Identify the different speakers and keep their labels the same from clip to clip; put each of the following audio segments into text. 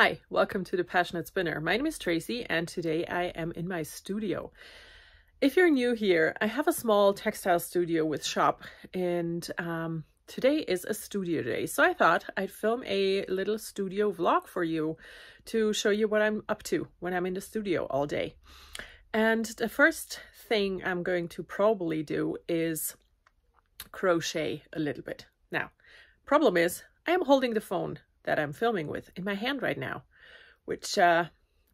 Speaker 1: Hi, welcome to the PassioKnit Spinner. My name is Tracy and today I am in my studio. If you're new here, I have a small textile studio with shop and today is a studio day. So I thought I'd film a little studio vlog for you to show you what I'm up to when I'm in the studio all day. And the first thing I'm going to probably do is crochet a little bit. Now, problem is I am holding the phone that I'm filming with in my hand right now, which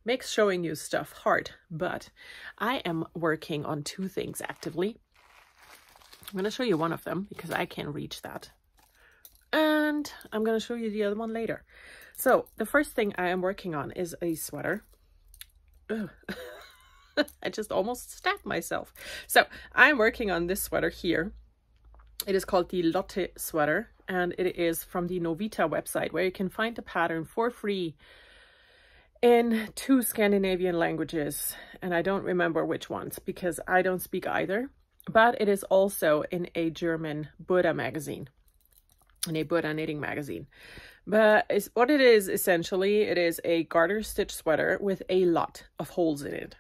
Speaker 1: makes showing you stuff hard, but I am working on two things actively. I'm going to show you one of them because I can reach that, and I'm going to show you the other one later. So the first thing I am working on is a sweater. I just almost stabbed myself. So I'm working on this sweater here. It is called the Lotte sweater, and it is from the Novita website, where you can find the pattern for free in 2 Scandinavian languages, and I don't remember which ones because I don't speak either, but it is also in a German Buddha magazine, in a Buddha knitting magazine. But what it is essentially, it is a garter stitch sweater with a lot of holes in it,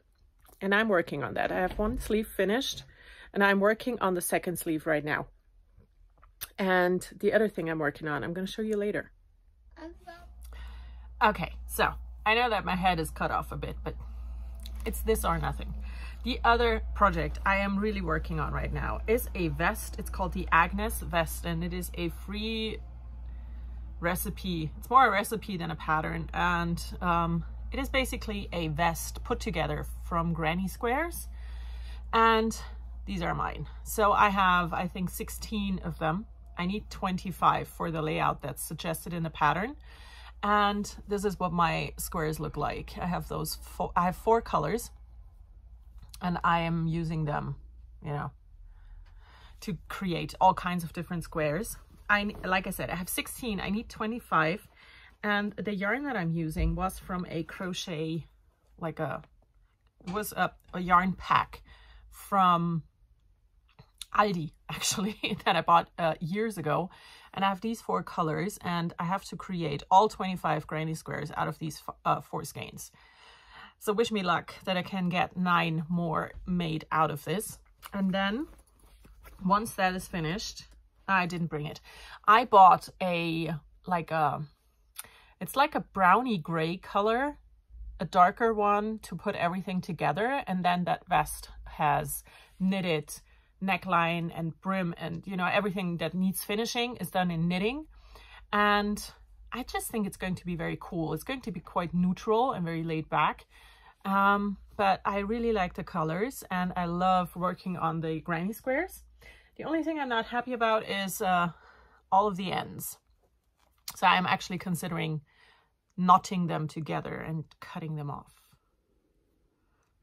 Speaker 1: and I'm working on that. I have one sleeve finished and I'm working on the second sleeve right now. And the other thing I'm working on, I'm going to show you later. Okay, so I know that my head is cut off a bit, but it's this or nothing. The other project I am really working on right now is a vest. It's called the Agnes vest, and it is a free recipe. It's more a recipe than a pattern, and it is basically a vest put together from granny squares, and these are mine. So I have, I think, 16 of them. I need 25 for the layout that's suggested in the pattern. And this is what my squares look like. I have those I have 4 colors, and I am using them, you know, to create all kinds of different squares. Like I said, I have 16, I need 25. And the yarn that I'm using was from a crochet, it was a yarn pack from Aldi, actually, that I bought years ago. And I have these 4 colors, and I have to create all 25 granny squares out of these 4 skeins. So wish me luck that I can get 9 more made out of this. And then once that is finished, I didn't bring it. I bought it's like a brownie gray color, a darker one to put everything together. And then that vest has knitted neckline and brim, and you know, everything that needs finishing is done in knitting. And I just think it's going to be very cool. It's going to be quite neutral and very laid back, but I really like the colors and I love working on the granny squares. The only thing I'm not happy about is all of the ends, so I'm actually considering knotting them together and cutting them off.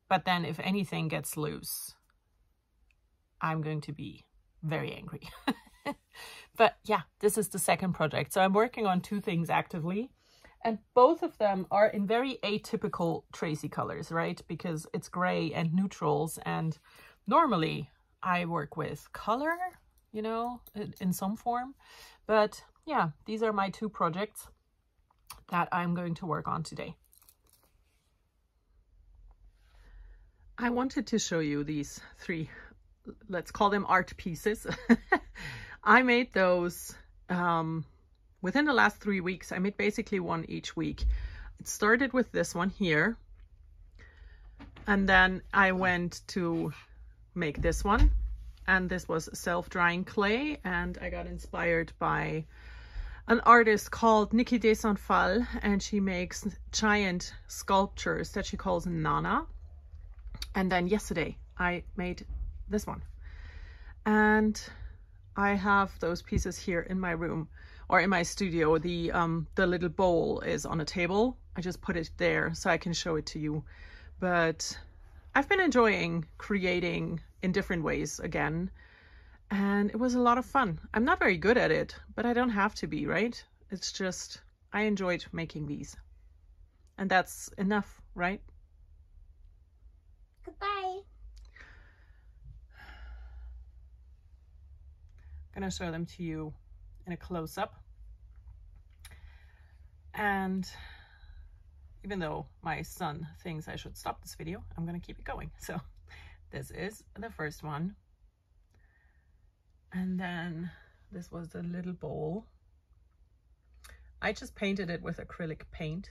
Speaker 1: But then if anything gets loose, I'm going to be very angry. But yeah, this is the second project. So I'm working on 2 things actively, and both of them are in very atypical Tracy colors, right? Because it's gray and neutrals, and normally I work with color, you know, in some form. But yeah, these are my 2 projects that I'm going to work on today. I wanted to show you these 3, let's call them art pieces. I made those within the last 3 weeks. I made basically one each week. It started with this one here, and then I went to make this one, and this was self-drying clay, and I got inspired by an artist called Nikki Desanfal, and she makes giant sculptures that she calls Nana. And then yesterday I made this one, and I have those pieces here in my room, or in my studio. The little bowl is on a table. I just put it there so I can show it to you. But I've been enjoying creating in different ways again, and it was a lot of fun. I'm not very good at it, but I don't have to be, right? It's just I enjoyed making these, and that's enough, right?
Speaker 2: Goodbye.
Speaker 1: I'm gonna show them to you in a close-up. And even though my son thinks I should stop this video, I'm gonna keep it going. So this is the first one. And then this was the little bowl. I just painted it with acrylic paint.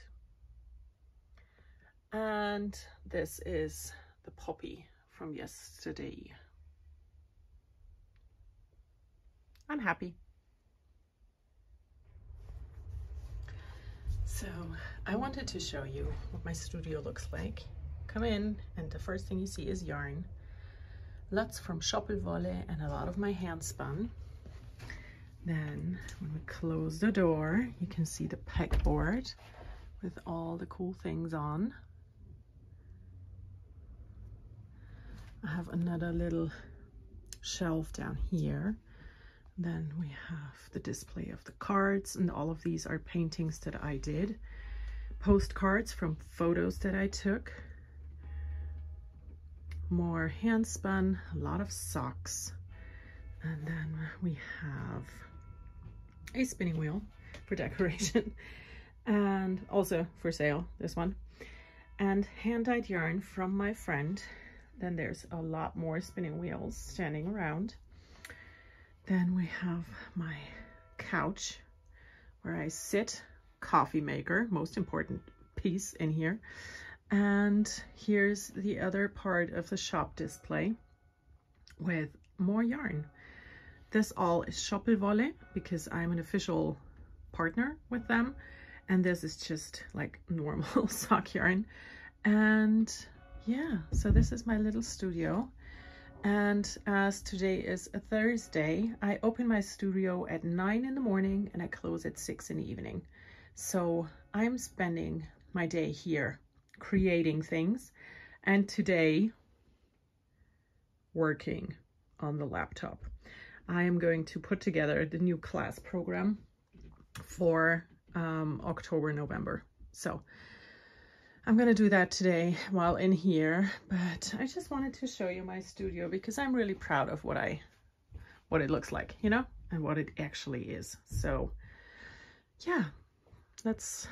Speaker 1: And this is the poppy from yesterday. I'm happy. So I wanted to show you what my studio looks like. Come in and the first thing you see is yarn. Lots from Wolle and a lot of my hand spun. Then when we close the door, you can see the pegboard with all the cool things on. I have another little shelf down here. Then we have the display of the cards, and all of these are paintings that I did. Postcards from photos that I took. More hand spun, a lot of socks. And then we have a spinning wheel for decoration and also for sale, this one. And hand-dyed yarn from my friend. Then there's a lot more spinning wheels standing around. Then we have my couch where I sit, coffee maker, most important piece in here. And here's the other part of the shop display with more yarn. This all is Wolle because I'm an official partner with them. And this is just like normal sock yarn. And yeah, so this is my little studio. And as today is a Thursday, I open my studio at 9 in the morning and I close at 6 in the evening. So I'm spending my day here creating things, and today working on the laptop. I am going to put together the new class program for October, November. So I'm going to do that today while in here, but I just wanted to show you my studio because I'm really proud of what it looks like, you know, and what it actually is. So yeah, let's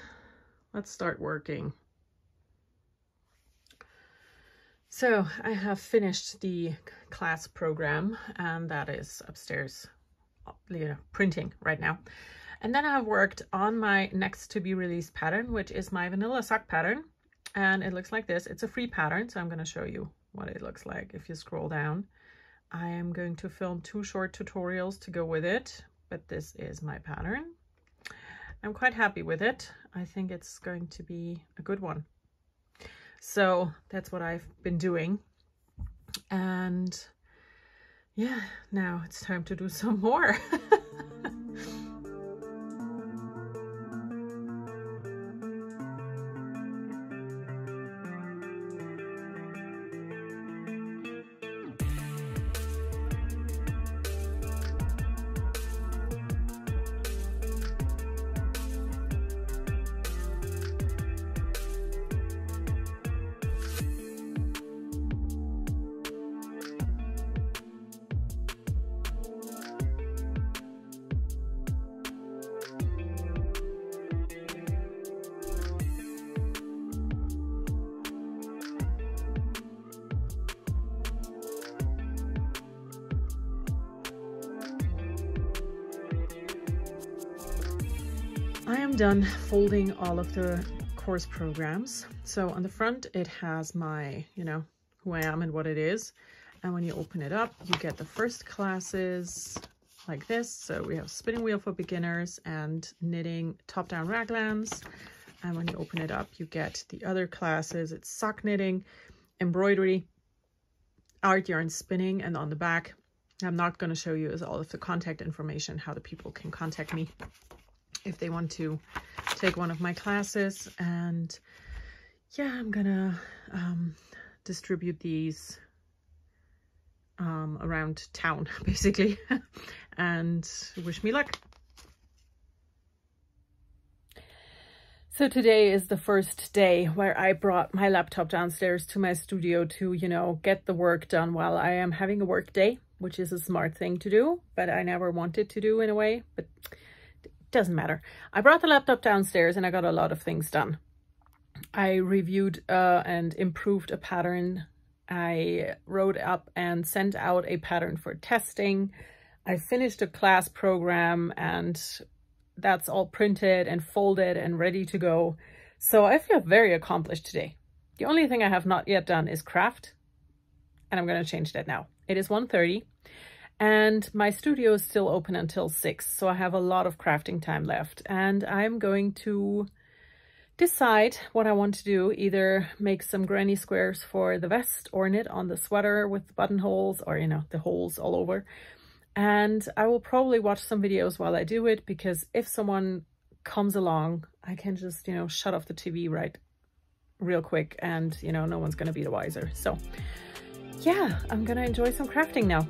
Speaker 1: start working. So I have finished the class program, and that is upstairs, you know, printing right now. And then I have worked on my next to be released pattern, which is my vanilla sock pattern. And it looks like this. It's a free pattern, so I'm going to show you what it looks like. If you scroll down, I am going to film 2 short tutorials to go with it, but this is my pattern. I'm quite happy with it. I think it's going to be a good one. So that's what I've been doing. And yeah, now it's time to do some more. I am done folding all of the course programs. So on the front, it has my, you know, who I am and what it is. And when you open it up, you get the first classes like this. So we have spinning wheel for beginners and knitting top-down raglans. And when you open it up, you get the other classes. It's sock knitting, embroidery, art yarn spinning, and on the back, I'm not going to show you is all of the contact information, how the people can contact me if they want to take one of my classes. And yeah, I'm gonna distribute these around town basically. And wish me luck. So today is the first day where I brought my laptop downstairs to my studio to, you know, get the work done while I am having a work day, which is a smart thing to do, but I never wanted to do in a way, but it doesn't matter. I brought the laptop downstairs and I got a lot of things done. I reviewed and improved a pattern. I wrote up and sent out a pattern for testing. I finished a class program, and that's all printed and folded and ready to go. So I feel very accomplished today. The only thing I have not yet done is craft, and I'm going to change that now. It is 1:30 and my studio is still open until 6, so I have a lot of crafting time left, and I'm going to decide what I want to do. Either make some granny squares for the vest or knit on the sweater with buttonholes, or, you know, the holes all over. And I will probably watch some videos while I do it, because if someone comes along, I can just, you know, shut off the TV real quick, and, you know, no one's gonna be the wiser. So yeah, I'm gonna enjoy some crafting now.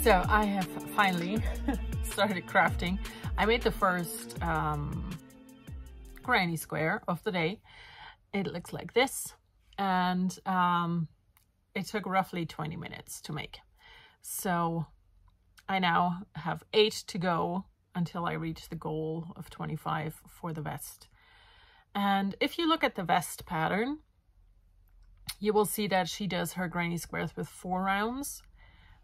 Speaker 1: So I have finally started crafting. I made the first granny square of the day. It looks like this, and it took roughly 20 minutes to make. So I now have 8 to go until I reach the goal of 25 for the vest. And if you look at the vest pattern, you will see that she does her granny squares with 4 rounds.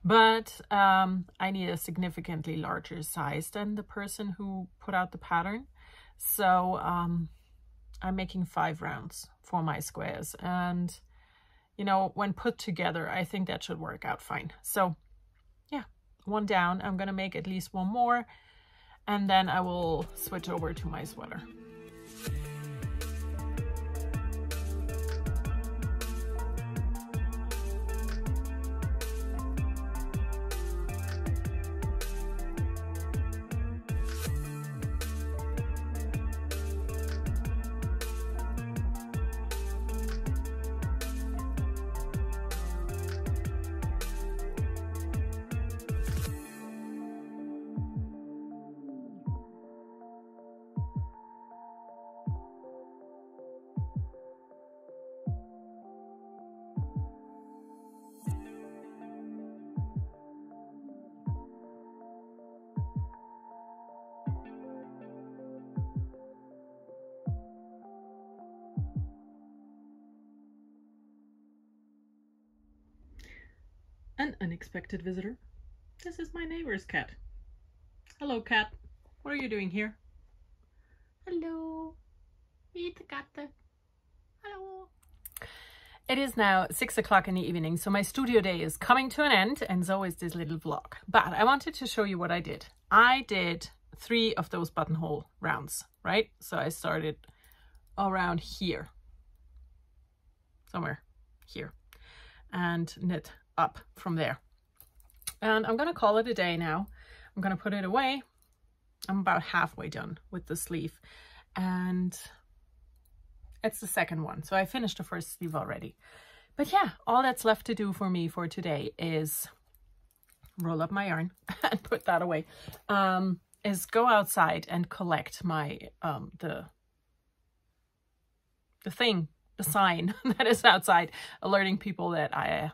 Speaker 1: But I need a significantly larger size than the person who put out the pattern. So I'm making 5 rounds for my squares. And, you know, when put together, I think that should work out fine. So yeah, 1 down. I'm going to make at least 1 more. And then I will switch over to my sweater. An unexpected visitor. This is my neighbor's cat. Hello, cat. What are you doing here? Hello. Meet the cat. Hello. It is now 6 o'clock in the evening, so my studio day is coming to an end, and so is this little vlog. But I wanted to show you what I did. I did 3 of those buttonhole rounds, right? So I started around here, somewhere here, and knit up from there. And I'm gonna call it a day now. I'm gonna put it away. I'm about halfway done with the sleeve, and it's the second one. So I finished the first sleeve already. But yeah, all that's left to do for me for today is roll up my yarn and put that away. Is go outside and collect my the thing, the sign that is outside alerting people that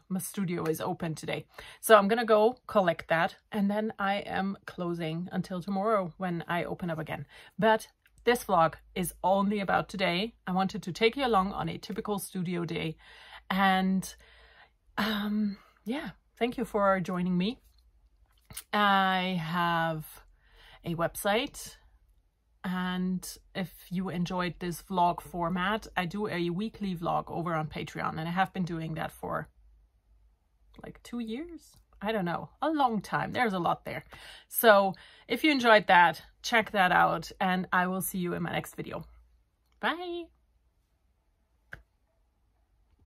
Speaker 1: my studio is open today. So I'm gonna go collect that, and then I am closing until tomorrow when I open up again. But this vlog is only about today. I wanted to take you along on a typical studio day. And yeah, thank you for joining me. I have a website, and if you enjoyed this vlog format, I do a weekly vlog over on Patreon, and I have been doing that for like 2 years. I don't know, a long time. There's a lot there. So if you enjoyed that, check that out, and I will see you in my next video. Bye.